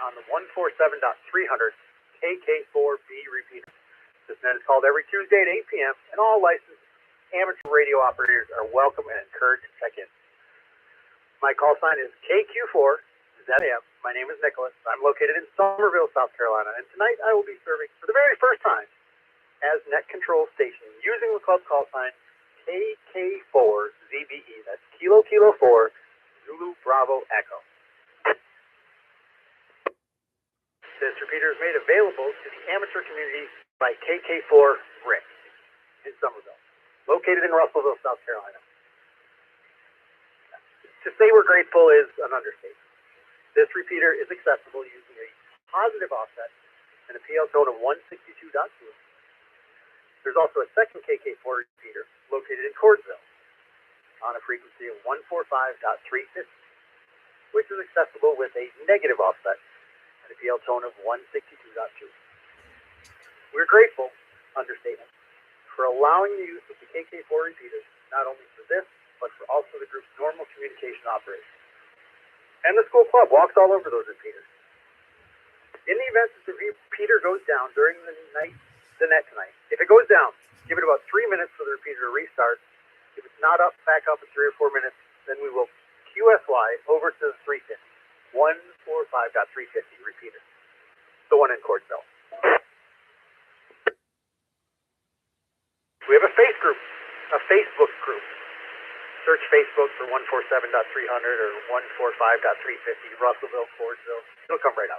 on the 147.300 KK4B repeater. This net is called every Tuesday at 8 p.m. and all licensed amateur radio operators are welcome and encouraged to check in. My call sign is KQ4ZM. My name is Nicholas. I'm located in Somerville, South Carolina, and tonight I will be serving for the very first time as net control station using the club call sign KK4ZBE. That's Kilo Kilo 4 Zulu Bravo Echo. This repeater is made available to the amateur community by KK4 Rick in Somerville, located in Russellville, South Carolina. To say we're grateful is an understatement. This repeater is accessible using a positive offset and a PL tone of 162.2. There's also a second KK4 repeater located in Cordsville on a frequency of 145.350, which is accessible with a negative offset and a PL tone of 162.2. We're grateful, understatement, for allowing the use of the KK4 repeaters, not only for this, but for also the group's normal communication operations. And the school club walks all over those repeaters. In the event that the repeater goes down during the net tonight, if it goes down, give it about 3 minutes for the repeater to restart. If it's not up, back up in 3 or 4 minutes, then we will QSY over to the 350, 145.350 repeater, the one in Cordsville. We have a Facebook group. Search Facebook for 147.300 or 145.350 Russellville, Cordsville. It'll come right up.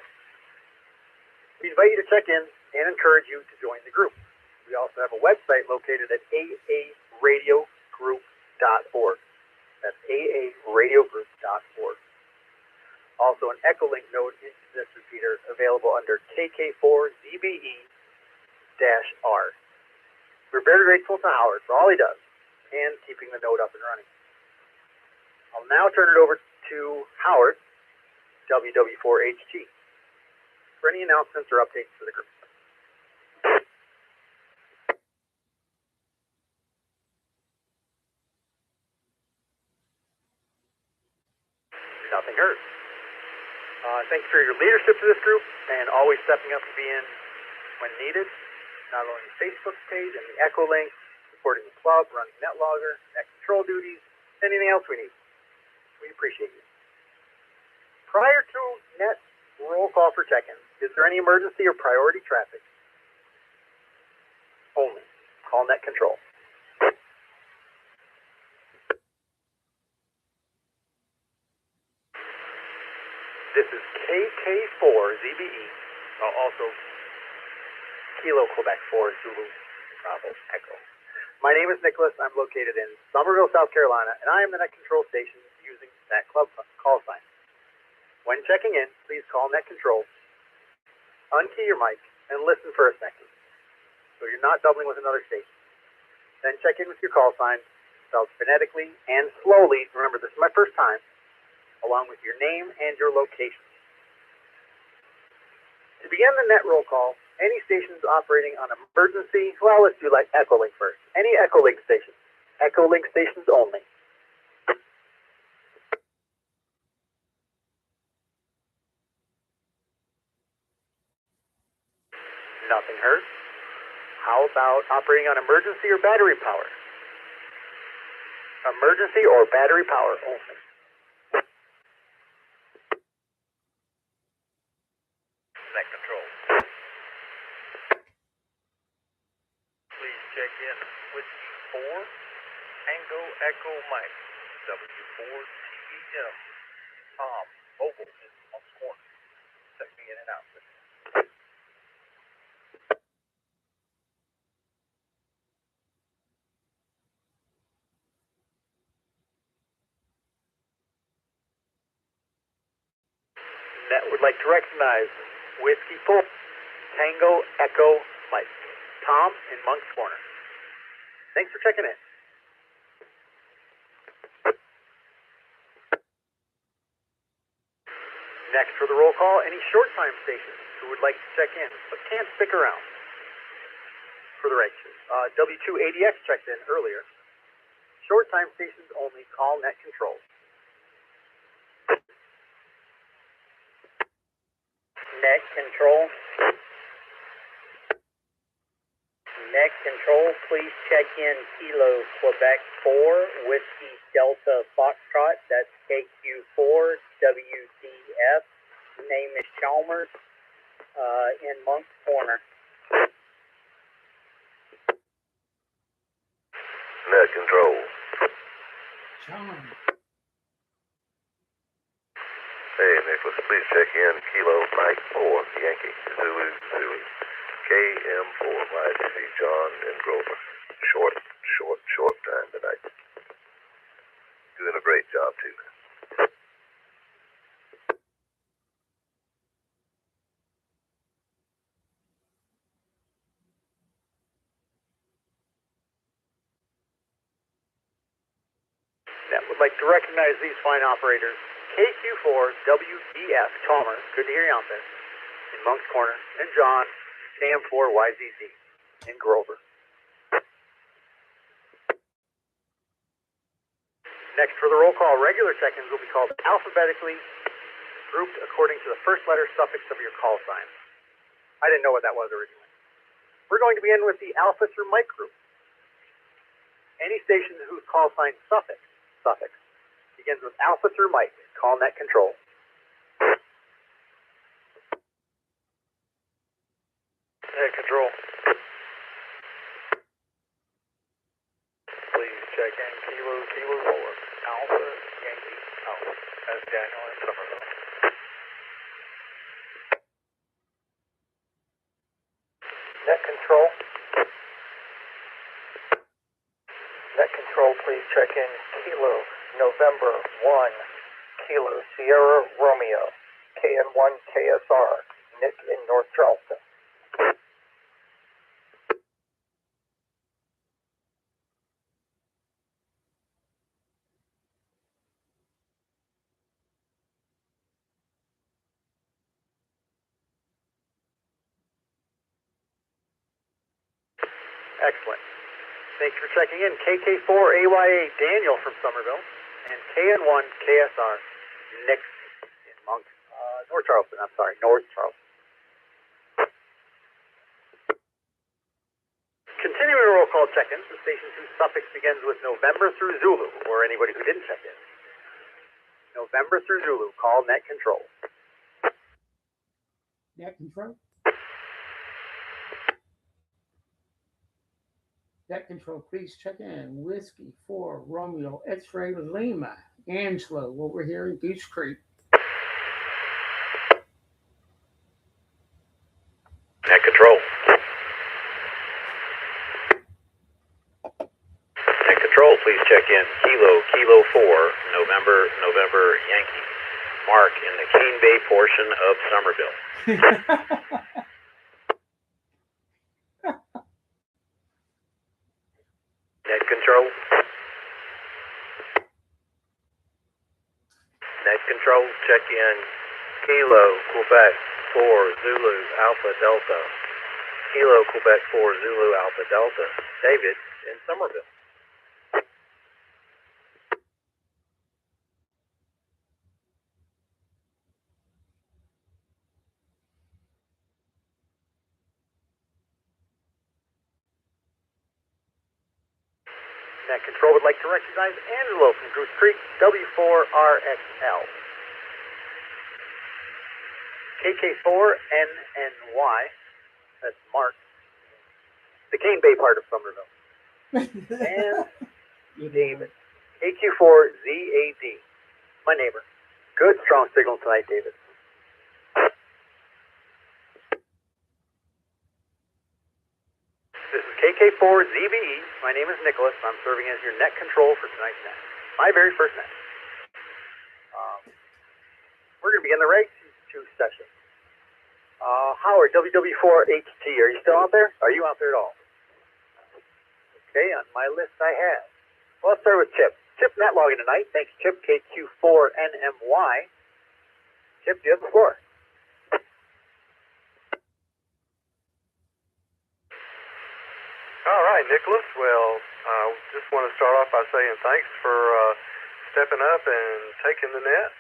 We invite you to check in and encourage you to join the group. We also have a website located at aaradiogroup.org. That's aaradiogroup.org. Also an EchoLink node into this repeater available under KK4BE-R. We're very grateful to Howard for all he does and keeping the node up and running. I'll now turn it over to Howard, WW4HG, for any announcements or updates for the group. Nothing heard. Thanks for your leadership to this group and always stepping up to be in when needed. Not only the Facebook page and the EchoLink, supporting the club, running NetLogger, net control duties, anything else we need. We appreciate you. Prior to net roll call for check-in, is there any emergency or priority traffic? Only. Call net control. This is KK4ZBE, also Kilo Quebec 4 Zulu Bravo Echo. My name is Nicholas. I'm located in Somerville, South Carolina, and I am the net control station using that club call sign. When checking in, please call net control, unkey your mic, and listen for a second, so you're not doubling with another station. Then check in with your call sign, spelled phonetically and slowly. Remember, this is my first time, along with your name and your location. To begin the net roll call, any stations operating on emergency, well, let's do like EchoLink first. Any EchoLink stations. EchoLink stations only. Nothing heard. How about operating on emergency or battery power? Emergency or battery power only. Net control. Check in Whiskey 4, Tango Echo Mike, W4TEM, Tom, Mobile in Monk's Corner. Checking in and out. Net would like to recognize Whiskey 4, Tango Echo Mike, Tom in Monk's Corner. Thanks for checking in. Next for the roll call, any short time stations who would like to check in but can't stick around for the regulars. W2ADX checked in earlier. Short time stations only, call net control. Net control. Net control, please check in Kilo Quebec 4, Whiskey Delta Foxtrot, that's KQ4WDF. Name is Chalmers, in Monk's Corner. Net control. Chalmers. Hey, Nicholas, please check in Kilo Mike 4, Yankee, Zulu, Zulu. KM4, YGC, John and Grover. Short time tonight. Doing a great job, too. Net would like to recognize these fine operators. KQ4WDF, Chalmers, good to hear you out there. In Monk's Corner, and John, KM4YZZ, in Grover. Next, for the roll call, regular check-ins will be called alphabetically, grouped according to the first letter suffix of your call sign. I didn't know what that was originally. We're going to begin with the alpha through Mike group. Any station whose call sign suffix begins with alpha through Mike, call net control. Net control. Please check in Kilo 4, Alpha Yankee Alpha. That's Daniel in Somerville. Net control. Net control, please check in Kilo November 1, Kilo Sierra Romeo, KN1 KSR, Nick in North Charleston. Excellent. Thanks for checking in. KK4AYA Daniel from Somerville and KN1 KSR Nick in North Charleston. Continuing roll call check-ins, the stations whose suffix begins with November through Zulu, or anybody who didn't check in. November through Zulu, call net control. Net control. Net control, please check in Whiskey 4 Romeo X-Ray Lima, Angelo, over here in Goose Creek. Net control. Net control, please check in Kilo 4, November Yankee. Mark in the Cane Bay portion of Somerville. Net control. Net control, check in Kilo Quebec 4 Zulu Alpha Delta. Kilo Quebec 4 Zulu Alpha Delta. David in Somerville. Net control would like to recognize Angelo from Goose Creek, W4RXL. KK4NNY, that's Mark, the Cane Bay part of Somerville. And David, KQ4ZAD, my neighbor. Good strong signal tonight, David. This is KK4ZBE. My name is Nicholas. I'm serving as your net control for tonight's net. My very first net. We're going to begin the Reg 2 session. Howard, WW4HT, are you still out there? Are you out there at all? Okay, on my list I have. Well, let's start with Chip. Chip net logging tonight. Thanks, Chip, KQ4NMY. Chip, do you have the floor? All right, Nicholas. Well, I just want to start off by saying thanks for stepping up and taking the net.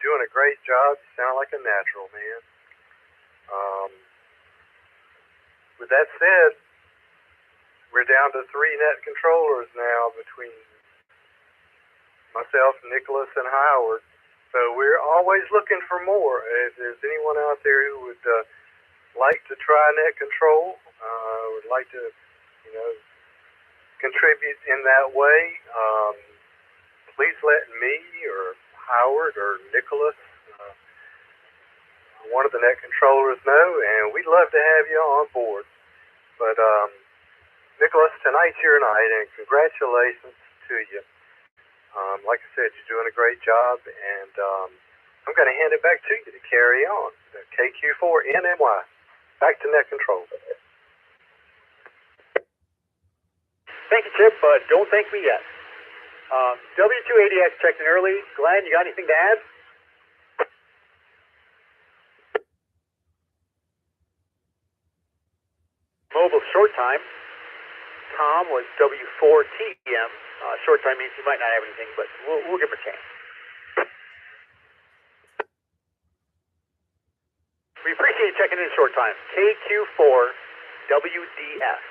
Doing a great job. You sound like a natural, man. With that said, we're down to 3 net controllers now between myself, Nicholas, and Howard. So we're always looking for more. If there's anyone out there who would like to try net control, would like to, contribute in that way, please let me or Howard or Nicholas, one of the net controllers, know, and we'd love to have you on board. But Nicholas, tonight's your night, and congratulations to you. Like I said, you're doing a great job, and I'm going to hand it back to you to carry on. KQ4NMY, back to net control. Thank you, Chip, but don't thank me yet. W2ADX checked in early. Glenn, you got anything to add? Mobile short time. Tom was W4TM. Short time means he might not have anything, but we'll give him a chance. We appreciate you checking in short time. KQ4WDS.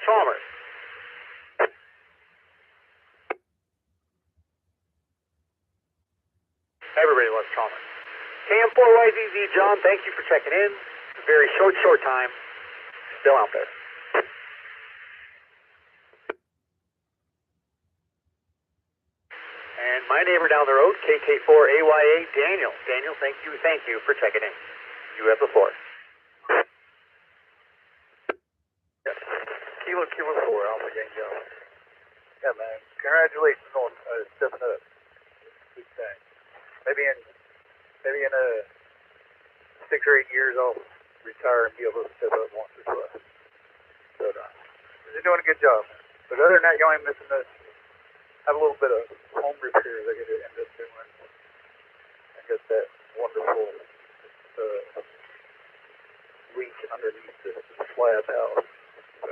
Chalmers. Everybody loves Chalmers. KM4YZZ, John, thank you for checking in. Very short time. Still out there. And my neighbor down the road, KK4AYA, Daniel. Daniel, thank you for checking in. You have the floor. Yes. Kilo 4, Alpha Yankee. Yeah, man. Congratulations on stepping up. Good thing. Maybe in 6 or 8 years, I'll retire and be able to step up once or twice. But you're doing a good job. But other than that, you ain't missing this. Have a little bit of home repairs I got to end up doing. I got that wonderful leak underneath this slab house. So,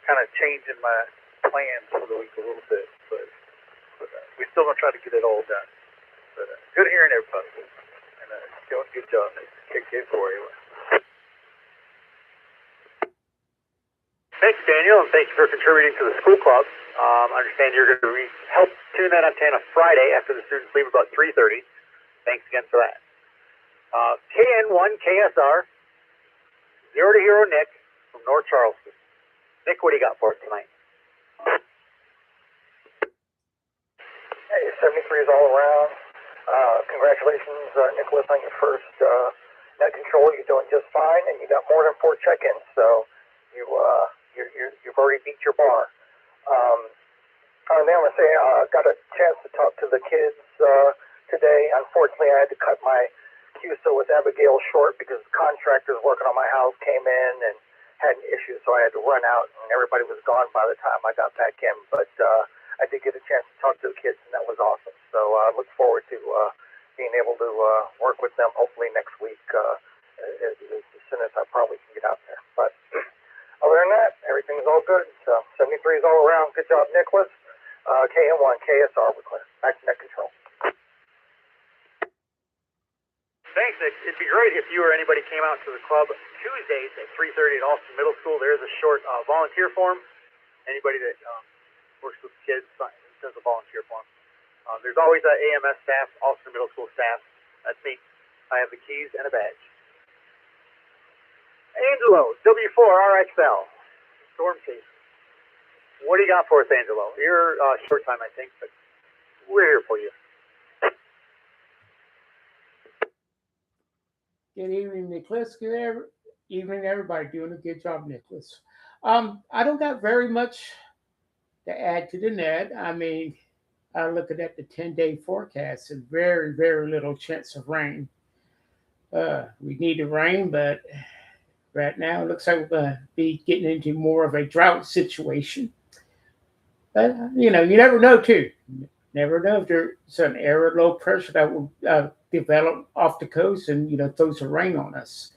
kind of changing my plans for the week a little bit, but we're still going to try to get it all done. But good hearing everybody. And doing a good job. KK4 anyway. Thanks, Daniel, and thank you for contributing to the school club. I understand you're going to help tune that antenna Friday after the students leave about 3:30. Thanks again for that. KN1KSR, 0 to Hero Nick from North Charleston. Nick, what do you got for us tonight? Hey, 73 is all around. Congratulations, Nicholas, on your first net control. You're doing just fine, and you got more than 4 check-ins, so you've already beat your bar. Then I'm going to say I got a chance to talk to the kids today. Unfortunately, I had to cut my QSO with Abigail short because contractors working on my house came in and had an issue, so I had to run out, and everybody was gone by the time I got back in. But I did get a chance to talk to the kids, and that was awesome. So I look forward to being able to work with them hopefully next week as soon as I probably can get out there. But other than that, everything's all good. So 73 is all around. Good job, Nicholas. KM1, KSR, we're clear. Back to net control. Thanks, Nick. It'd be great if you or anybody came out to the club Tuesdays at 3:30 at Austin Middle School. There's a short volunteer form. Anybody that works with kids does a volunteer form. There's always an AMS staff, Austin Middle School staff. That's me. I have the keys and a badge. Angelo, W4RXL, Storm Chase. What do you got for us, Angelo? You're short time, I think, but we're here for you. Good evening, Nicholas. Good evening, everybody. Doing a good job, Nicholas. I don't got very much to add to the net. I mean, looking at the 10-day forecast, and very, very little chance of rain. We need the rain, but right now it looks like we're going to be getting into more of a drought situation. But, you never know, too. Never know if there's an area of low pressure that will develop off the coast and, throw some rain on us.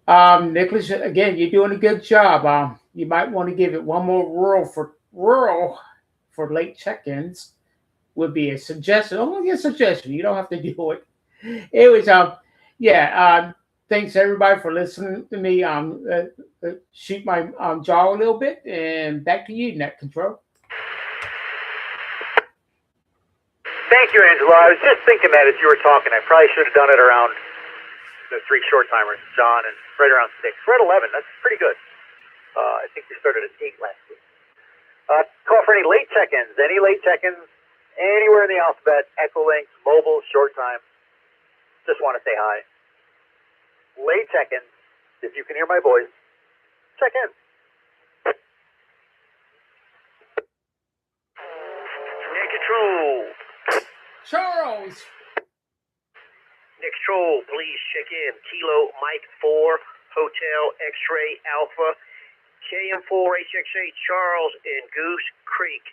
Nicholas, again, you're doing a good job. You might want to give it one more rural for late check-ins. would be a suggestion. Only a suggestion. You don't have to do it. Anyways, yeah. Thanks everybody for listening to me. Shoot my jaw a little bit, and back to you, Net Control. Thank you, Angelo. I was just thinking that as you were talking, I probably should have done it around the 3 short timers, John, and right around 6. We're at 11. That's pretty good. I think we started at 8 last week. Call for any late check-ins. Any late check-ins anywhere in the alphabet, EchoLink, mobile, short time. Just want to say hi. Late check-ins. If you can hear my voice, check in. Nick Control. Charles. Nick Control, please check in. Kilo Mike 4, Hotel X-Ray Alpha, KM4 HX8 Charles in Goose Creek.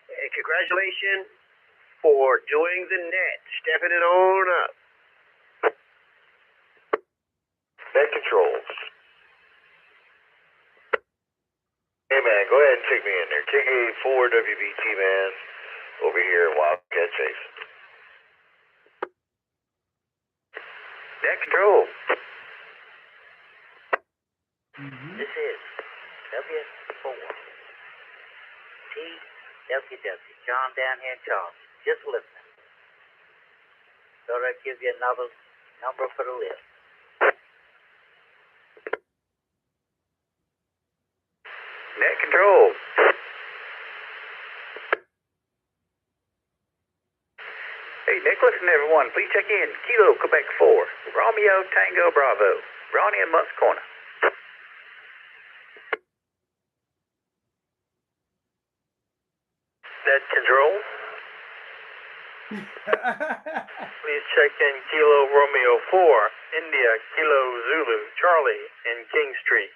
And congratulations for doing the net, stepping it on up. Net controls. Hey man, go ahead and check me in there. KK4BE-R man, over here at Wildcat Chase. Net control. This is W4 TWW, John down here in Charles. Just listening. Thought I'd give you another number for the list. Net control. Hey, Nick, listen everyone. Please check in. Kilo, Quebec 4. Romeo, Tango, Bravo. Ronnie in Mutt's Corner. Net control. Please check in Kilo Romeo 4, India, Kilo Zulu, Charlie in King Street.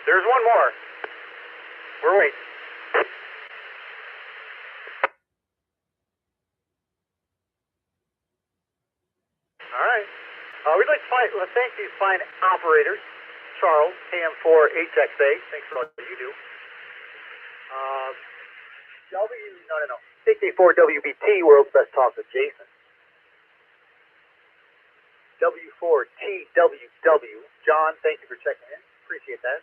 There's one more. We're waiting. All right. We'd like to thank these fine operators. Charles, KM4 HX8. Thanks for all you do. KK4WBT, World's Best Talk with Jason. W4TWW, John, thank you for checking in. Appreciate that.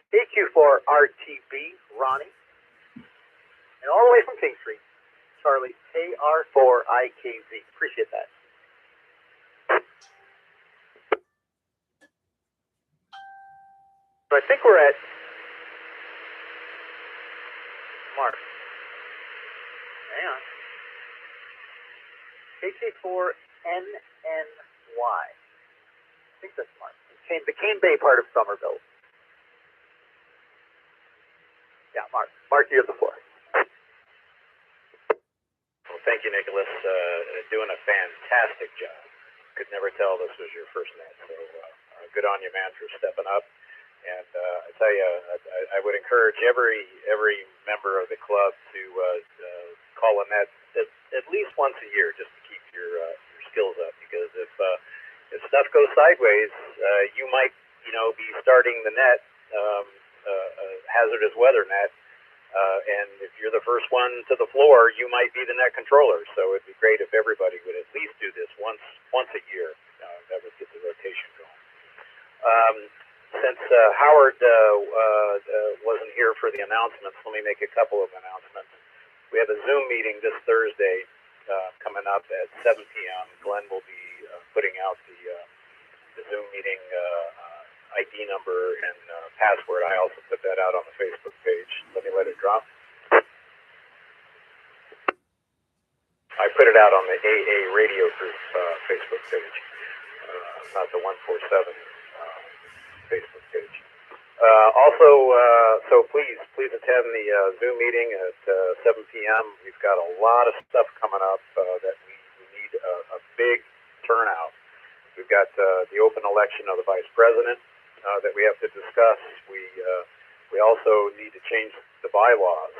AQ4RTB, Ronnie. And all the way from King Street, Charlie, KR4IKZ. Appreciate that. So I think we're at Mark. Hang on. KK4NNY. I think that's Mark. The Cane Bay part of Somerville. Yeah, Mark. Mark, you have the floor. Well, thank you, Nicholas. Doing a fantastic job. Could never tell this was your first net, so good on you, man, for stepping up. And I tell you, I would encourage every member of the club to call a net at least once a year, just to keep your skills up. Because if stuff goes sideways, you might be starting the net, hazardous weather net, and if you're the first one to the floor, you might be the net controller. So it'd be great if everybody would at least do this once a year. That would get the rotation going. Since Howard wasn't here for the announcements, let me make a couple of announcements. We have a Zoom meeting this Thursday coming up at 7 p.m. Glenn will be putting out the Zoom meeting ID number and password. I also put that out on the Facebook page. Let me let it drop. I put it out on the AA Radio Group Facebook page, not the 147 Facebook page. So please attend the Zoom meeting at 7 p.m. We've got a lot of stuff coming up that we need a big turnout. We've got the open election of the vice president that we have to discuss. We also need to change the bylaws.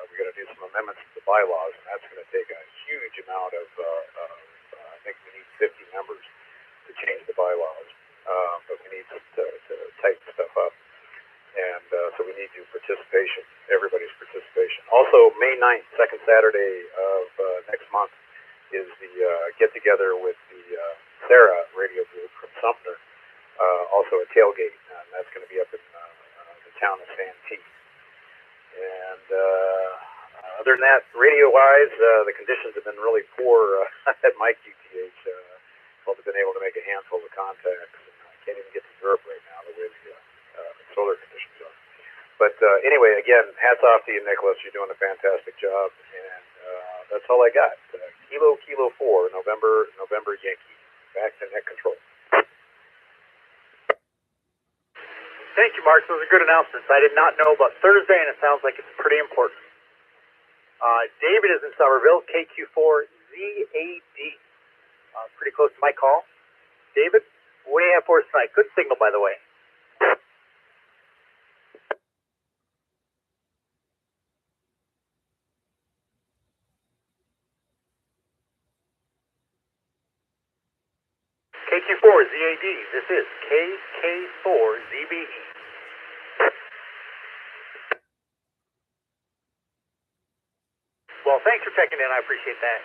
We're going to do some amendments to the bylaws, and that's going to take a huge amount of think we need 50 members to change the bylaws, but we need to tighten stuff up. And so we need your participation, everybody's participation. Also, May 9th, second Saturday of next month, is the get-together with the Sarah radio group from Sumter, also a tailgate, and that's going to be up in the town of Santee. And other than that, radio-wise, the conditions have been really poor at my QTH. I've only been able to make a handful of contacts, and I can't even get to Europe right now the way the solar conditions are. But anyway, again, hats off to you, Nicholas. You're doing a fantastic job, and that's all I got. Kilo 4, November Yankee. Back to net control. Thank you, Mark. Those are good announcements. I did not know about Thursday, and it sounds like it's pretty important. David is in Somerville, KQ4ZAD. Pretty close to my call. David, what do you have for us tonight? Good signal, by the way. KQ4ZAD. This is KK4BE-R. Well, thanks for checking in. I appreciate that.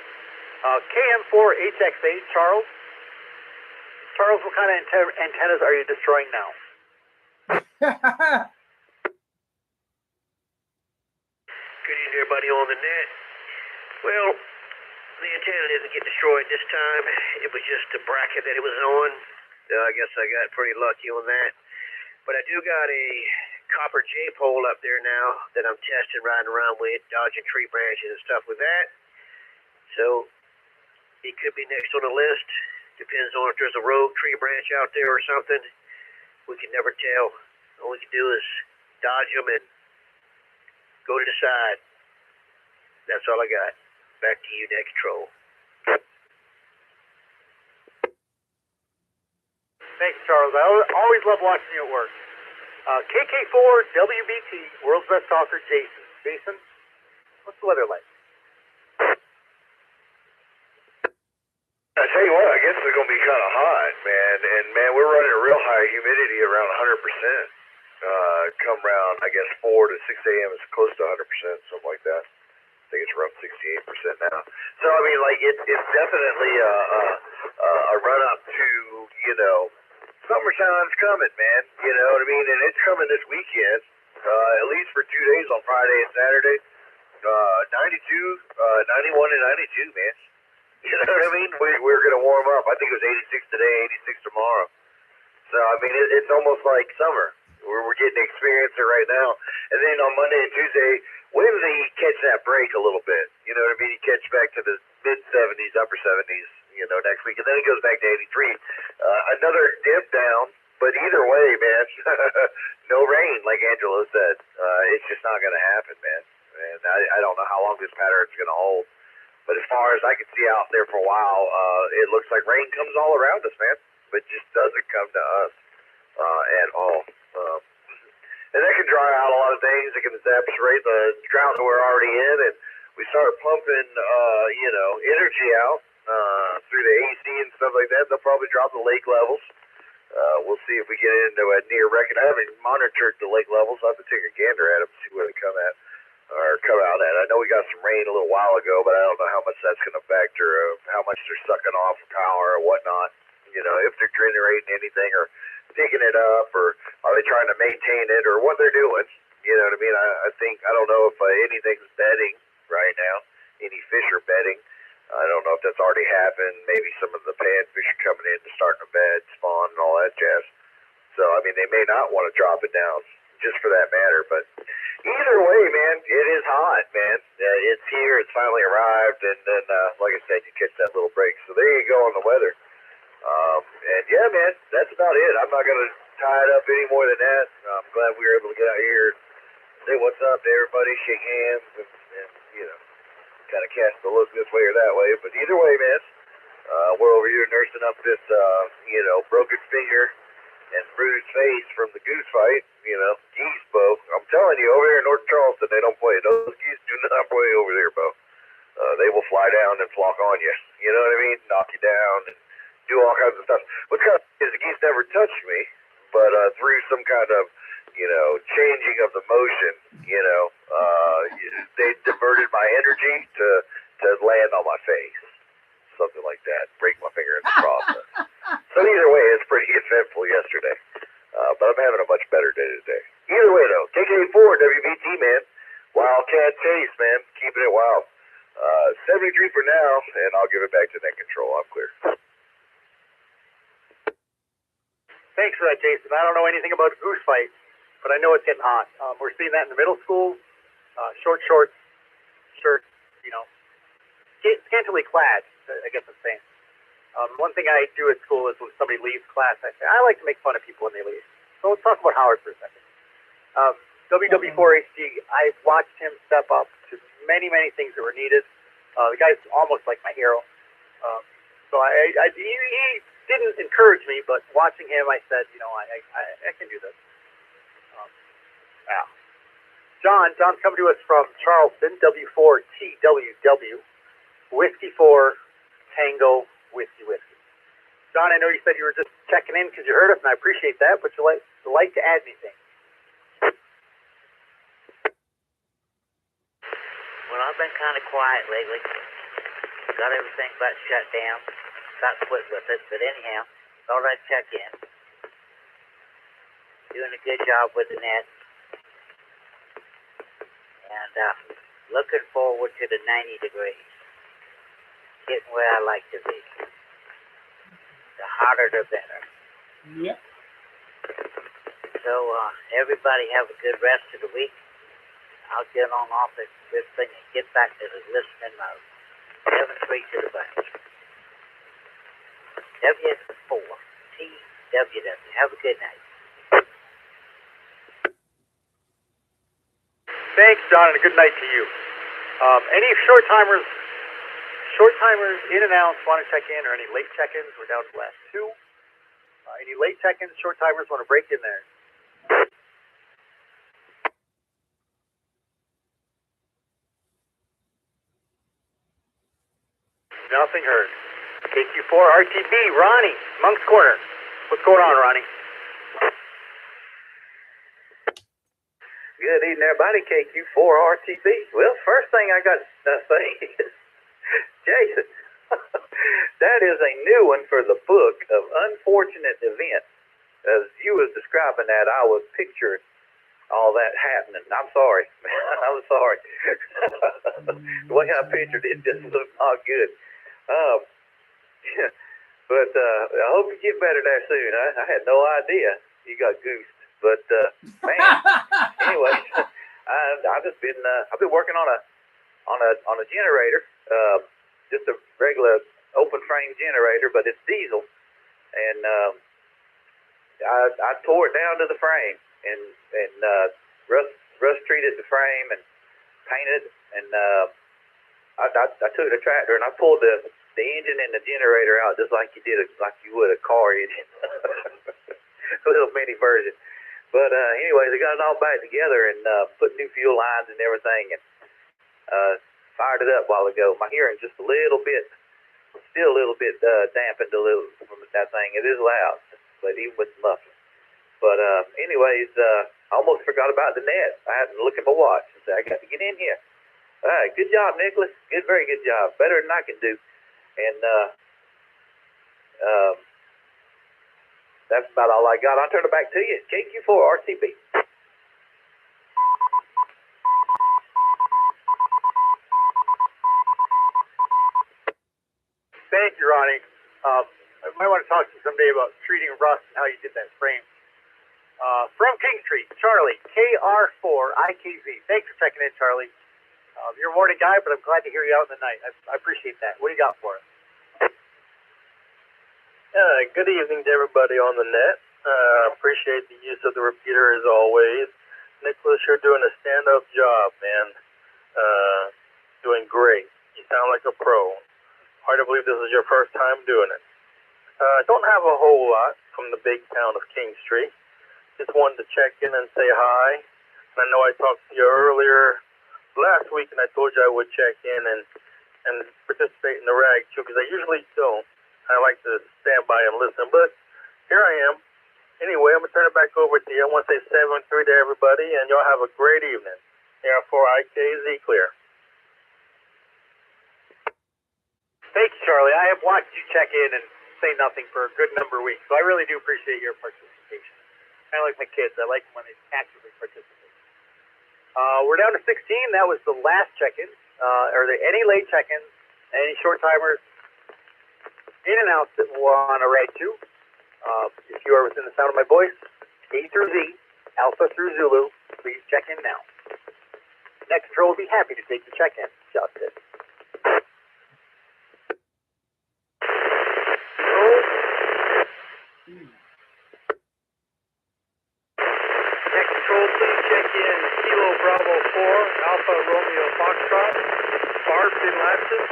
KM4HXA, Charles. Charles, what kind of antennas are you destroying now? Good evening, everybody on the net. Well, the antenna didn't get destroyed this time. It was just the bracket that it was on. I guess I got pretty lucky on that. But I do got a copper J-pole up there now that I'm testing, riding around with, dodging tree branches and stuff with that. So it could be next on the list. Depends on if there's a rogue tree branch out there or something. We can never tell. All we can do is dodge them and go to the side. That's all I got. Back to you, net control. Thanks, Charles. I always love watching you at work. KK4WBT, World's Best Talker, Jason. Jason, what's the weather like? I tell you what, I guess it's going to be kind of hot, man. And, man, we're running a real high humidity around 100%. Come around, I guess, 4 to 6 a.m. is close to 100%, something like that. I think it's around 68% now. So, I mean, like, it's definitely a run-up to, you know, summertime's coming, man. You know what I mean? And it's coming this weekend, at least for 2 days on Friday and Saturday. 91 and 92, man. You know what I mean? We're going to warm up. I think it was 86 today, 86 tomorrow. So, I mean, it's almost like summer. We're getting to experience it right now. And then on Monday and Tuesday, Wednesday, you catch that break a little bit. You know what I mean? You catch back to the mid-70s, upper 70s, you know, next week. And then it goes back to 83. Another dip down. But either way, man, no rain, like Angelo said. It's just not going to happen, man. And I don't know how long this pattern's going to hold. But as far as I can see out there for a while, it looks like rain comes all around us, man. But it just doesn't come to us at all. And that can dry out a lot of things. It can evaporate the drought that we're already in. And we start pumping, you know, energy out through the AC and stuff like that. They'll probably drop the lake levels. We'll see if we get into a near record. I haven't monitored the lake levels. I'll have to take a gander at them, see where they come at. Or come out at. I know we got some rain a little while ago, but I don't know how much that's going to factor, how much they're sucking off of power or whatnot. You know, if they're generating anything or picking it up, or are they trying to maintain it, or what they're doing. You know what I mean? I think, I don't know if anything's bedding right now, any fish are bedding. I don't know if that's already happened. Maybe some of the panfish are coming in to start to bed, spawn, and all that jazz. So, I mean, they may not want to drop it down just for that matter, but either way, man, it is hot, man. It's here, it's finally arrived, and then, like I said, you catch that little break. So there you go on the weather. And yeah, man, that's about it. I'm not going to tie it up any more than that. I'm glad we were able to get out here and say what's up to everybody, shake hands, and you know, kind of cast the look this way or that way. But either way, man, we're over here nursing up this, you know, broken finger and bruised face from the goose fight, you know, geese, Bo. I'm telling you, over here in North Charleston, they don't play. Those geese do not play over there, Bo. They will fly down and flock on you. You know what I mean? Knock you down but through some kind of, changing of the motion, they diverted my energy to land on my face. Something like that. Break my finger in the process. So either way, it's pretty eventful yesterday. But I'm having a much better day today. Either way, though, KK4 WBT, man. Wildcat Chase, man. Keeping it wild. 73 for now, and I'll give it back to net control. I'm clear. Thanks for that, Jason. I don't know anything about a goose fight, but I know it's getting hot. We're seeing that in the middle school. Short shirts, scantily clad, I guess I'm saying. One thing I do at school is when somebody leaves class, I say, I like to make fun of people when they leave. So let's talk about Howard for a second. WW4HG, I've watched him step up to many, many things that were needed. The guy's almost like my hero. So he didn't encourage me, but watching him, I said, I can do this. Yeah. John's coming to us from Charleston, W4TWW, Whiskey 4, Tango, Whiskey. John, I know you said you were just checking in because you heard us, and I appreciate that, but you like to add anything? Well, I've been kind of quiet lately. Got everything about shut down. Got quit with it, but anyhow, thought I'd check in. Doing a good job with the net. And looking forward to the 90 degrees. Getting where I like to be. The hotter the better. Yep. So everybody have a good rest of the week. I'll get on off this thing and get back to the listening mode. 7-3 to the bunch. WS4TWW. Have a good night. Thanks, John, and a good night to you. Any short timers in and out want to check in, or any late check-ins? We're down to the last two. Any late check-ins, short timers want to break in there? Nothing heard. KQ4 RTB, Ronnie, Monk's Corner. What's going on, Ronnie? Good evening, everybody. KQ4 RTB. Well, first thing I got to say is, Jason, that is a new one for the book of unfortunate events. As you was describing that, I was picturing all that happening. I'm sorry. I'm sorry. The way I pictured it just looked not good. But I hope you get better there soon. I had no idea you got goosed. But man, anyway, I've been working on a generator, just a regular open frame generator, but it's diesel, and I tore it down to the frame and rust treated the frame and painted, and I took the tractor and I pulled the engine and the generator out just like you would a car engine, a little mini version. But anyways, I got it all back together and put new fuel lines and everything, and fired it up a while ago. My hearing's just still a little bit dampened a little from that thing. It is loud, but even with the muffler. But anyways, I almost forgot about the net. I had to look at my watch and say, I got to get in here. All right, good job, Nicholas. Very good job. Better than I can do. And that's about all I got. I'll turn it back to you. KQ4 RTB. Thank you, Ronnie. I might want to talk to you someday about treating rust and how you did that frame. From King Street, Charlie, KR4IKZ. Thanks for checking in, Charlie. You're a morning guy, but I'm glad to hear you out in the night. I appreciate that. What do you got for us? Good evening to everybody on the net. Appreciate the use of the repeater as always. Nicholas, you're doing a stand-up job, man. Doing great. You sound like a pro. Hard to believe this is your first time doing it. I don't have a whole lot from the big town of King Street. Just wanted to check in and say hi. And I know I talked to you earlier last week, and I told you I would check in and participate in the rag too, because I usually don't. I like to stand by and listen, but here I am. Anyway, I'm going to turn it back over to you. I want to say 7-3 to everybody, and y'all have a great evening. Air 4IKZ clear. Thank you, Charlie. I have watched you check in and say nothing for a good number of weeks, so I really do appreciate your participation. Kind of like my kids. I like them when they actively participate. We're down to 16. That was the last check-in. Are there any late check-ins, any short timers in and out that want to ride to? If you are within the sound of my voice, A through Z, Alpha through Zulu, please check in now. Next control will be happy to take the check-in. Justin. Next control, please check in Kilo Bravo 4, Alpha Romeo Foxtrot, Barb in Latson.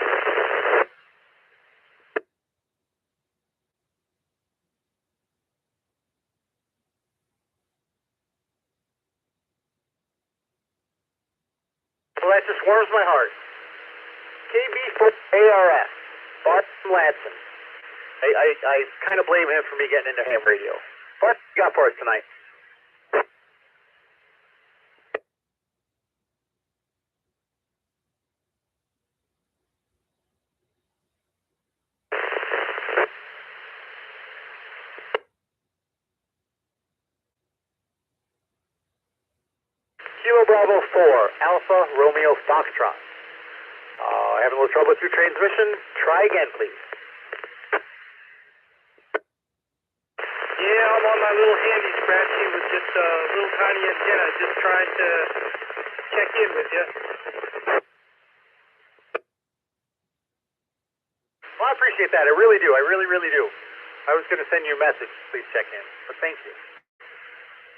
Well, that just warms my heart. KB4ARS, Bart from Ladson. I kind of blame him for me getting into ham radio. Bart, what you got for us tonight? Kilo Bravo 4, Alpha Romeo Foxtrot. Having a little trouble with your transmission? Try again, please. Yeah, I'm on my little handy scratchy with just a little tiny antenna, just trying to check in with you. Well, I appreciate that. I really do. I really, really do. I was going to send you a message. Please check in. But thank you.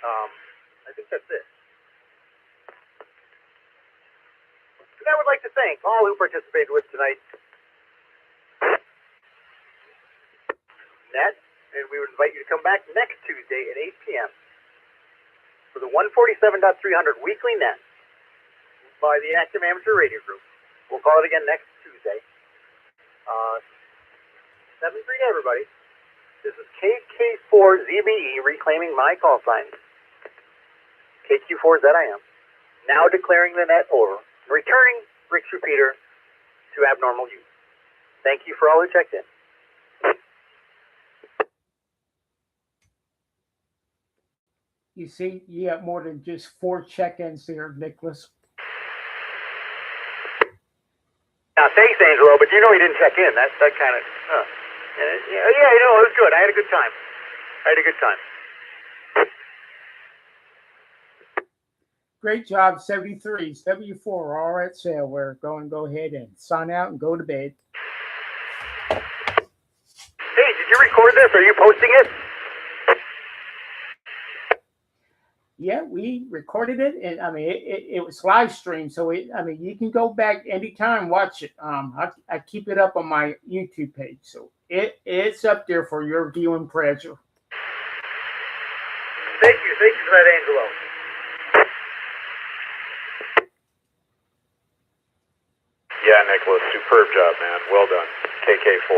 I think that's it. And I would like to thank all who participated with tonight's net, and we would invite you to come back next Tuesday at 8 p.m. for the 147.300 weekly net by the Active Amateur Radio Group. We'll call it again next Tuesday. 7-3 to everybody. This is KK4BE-R reclaiming my call sign. KQ4ZIM. Now declaring the net over. Returning Rick's repeater to abnormal use. Thank you for all who checked in. You see, you have more than just 4 check-ins there, Nicholas. Now, thanks, Angelo, but you know he didn't check in. That kind of, yeah, you know, it was good. I had a good time. Great job, 73. 74 are at sale. We're going to go ahead and sign out and go to bed. Hey, did you record this? Are you posting it? Yeah, we recorded it, and I mean, it was live streamed, so you can go back anytime, watch it. I keep it up on my YouTube page, so it's up there for your viewing pleasure. Thank you for that, Angelo. Yeah, Nicholas, superb job, man. Well done. KK4.